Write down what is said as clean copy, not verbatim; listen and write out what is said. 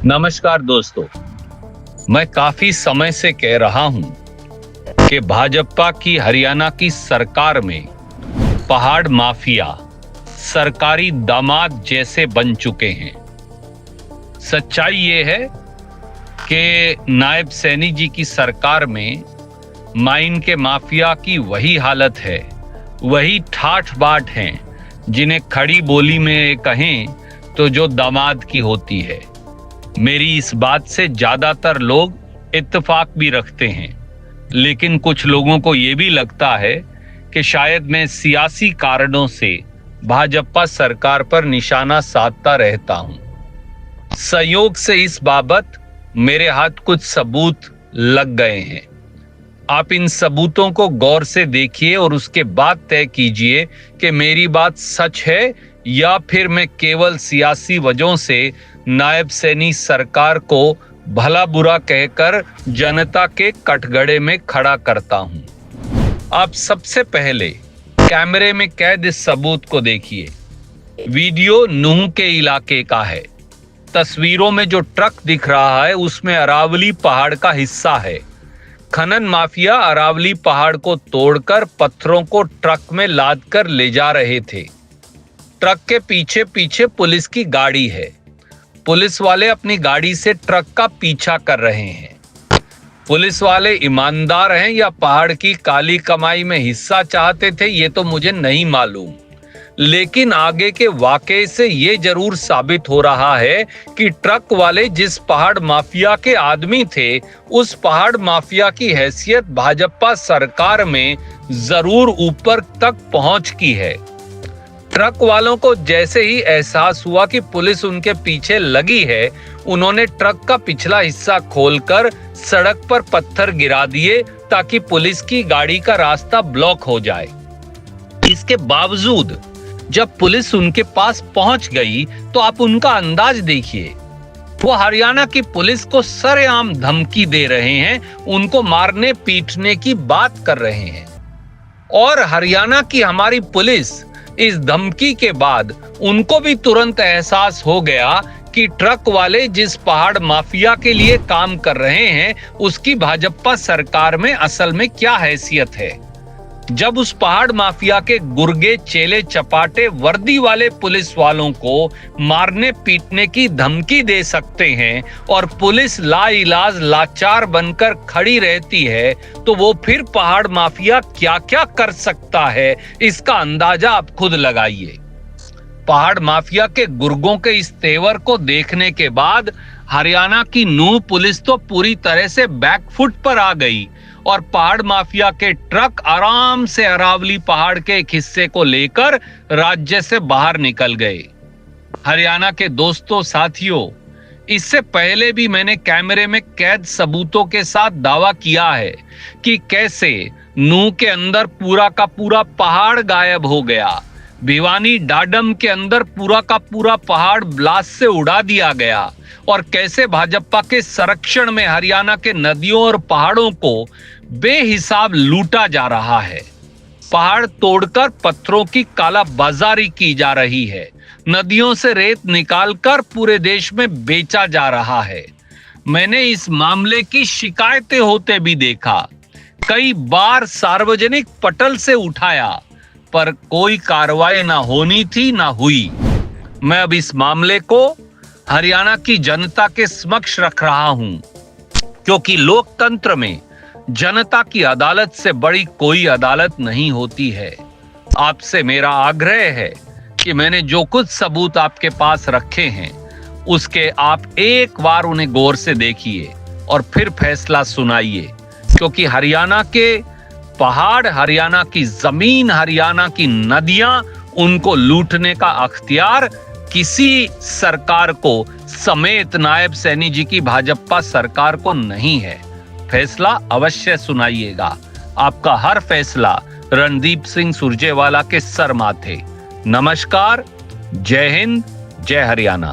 नमस्कार दोस्तों, मैं काफी समय से कह रहा हूं कि भाजपा की हरियाणा की सरकार में पहाड़ माफिया सरकारी दामाद जैसे बन चुके हैं। सच्चाई ये है कि नायब सैनी जी की सरकार में माइन के माफिया की वही हालत है, वही ठाठ बाट हैं जिन्हें खड़ी बोली में कहें तो जो दामाद की होती है। मेरी इस बात से ज्यादातर लोग इत्तेफाक भी रखते हैं, लेकिन कुछ लोगों को यह भी लगता है कि शायद मैं सियासी कारणों से भाजपा सरकार पर निशाना साधता रहता हूं। संयोग से इस बाबत मेरे हाथ कुछ सबूत लग गए हैं। आप इन सबूतों को गौर से देखिए और उसके बाद तय कीजिए कि मेरी बात सच है या फिर मैं केवल सियासी वजहों से नायब सैनी सरकार को भला बुरा कहकर जनता के कटघरे में खड़ा करता हूं। आप सबसे पहले कैमरे में कैद इस सबूत को देखिए। वीडियो नूह के इलाके का है। तस्वीरों में जो ट्रक दिख रहा है उसमें अरावली पहाड़ का हिस्सा है। खनन माफिया अरावली पहाड़ को तोड़कर पत्थरों को ट्रक में लाद कर ले जा रहे थे। ट्रक के पीछे पीछे पुलिस की गाड़ी है। पुलिस वाले अपनी गाड़ी से ट्रक का पीछा कर रहे हैं। पुलिस वाले ईमानदार हैं या पहाड़ की काली कमाई में हिस्सा चाहते थे ये तो मुझे नहीं मालूम, लेकिन आगे के वाकये से ये जरूर साबित हो रहा है कि ट्रक वाले जिस पहाड़ माफिया के आदमी थे उस पहाड़ माफिया की हैसियत भाजपा सरकार में जरूर ऊपर तक पहुंच की है। ट्रक वालों को जैसे ही एहसास हुआ कि पुलिस उनके पीछे लगी है, उन्होंने ट्रक का पिछला हिस्सा खोलकर सड़क पर पत्थर गिरा दिए ताकि पुलिस की गाड़ी का रास्ता ब्लॉक हो जाए। इसके बावजूद जब पुलिस उनके पास पहुंच गई तो आप उनका अंदाज देखिए। वो हरियाणा की पुलिस को सरेआम धमकी दे रहे हैं, उनको मारने पीटने की बात कर रहे हैं। और हरियाणा की हमारी पुलिस इस धमकी के बाद उनको भी तुरंत एहसास हो गया कि ट्रक वाले जिस पहाड़ माफिया के लिए काम कर रहे हैं उसकी भाजपा सरकार में असल में क्या हैसियत है। जब उस पहाड़ माफिया के गुर्गे चेले चपाटे वर्दी वाले पुलिस वालों को मारने पीटने की धमकी दे सकते हैं और पुलिस लाइलाज लाचार बनकर खड़ी रहती है, तो वो फिर पहाड़ माफिया क्या क्या कर सकता है इसका अंदाजा आप खुद लगाइए। पहाड़ माफिया के गुर्गों के इस तेवर को देखने के बाद हरियाणा की नूह पुलिस तो पूरी तरह से बैकफुट पर आ गई और पहाड़ माफिया के ट्रक आराम से अरावली पहाड़ के एक हिस्से को लेकर राज्य से बाहर निकल गए। हरियाणा के दोस्तों साथियों, इससे पहले भी मैंने कैमरे में कैद सबूतों के साथ दावा किया है कि कैसे नूह के अंदर पूरा का पूरा पहाड़ गायब हो गया, भिवानी डाडम के अंदर पूरा का पूरा पहाड़ ब्लास्ट से उड़ा दिया गया और कैसे भाजपा के संरक्षण में हरियाणा के नदियों और पहाड़ों को बेहिसाब लूटा जा रहा है। पहाड़ तोड़कर पत्थरों की काला बाजारी की जा रही है। नदियों से रेत निकालकर पूरे देश में बेचा जा रहा है। मैंने इस मामले की शिकायतें होते भी देखा, कई बार सार्वजनिक पटल से उठाया, पर कोई कार्रवाई ना होनी थी ना हुई। मैं अब इस मामले को हरियाणा की जनता के समक्ष रख रहा हूं, क्योंकि लोकतंत्र में जनता की अदालत से बड़ी कोई अदालत नहीं होती है। आपसे मेरा आग्रह है कि मैंने जो कुछ सबूत आपके पास रखे हैं उसके आप एक बार उन्हें गौर से देखिए और फिर फैसला सुनाइए, क्योंकि हरियाणा के पहाड़, हरियाणा की जमीन, हरियाणा की नदियां, उनको लूटने का अख्तियार किसी सरकार को समेत नायब सैनी जी की भाजपा सरकार को नहीं है। फैसला अवश्य सुनाइएगा। आपका हर फैसला रणदीप सिंह सुरजेवाला के सर माथे। नमस्कार, जय हिंद, जय हरियाणा।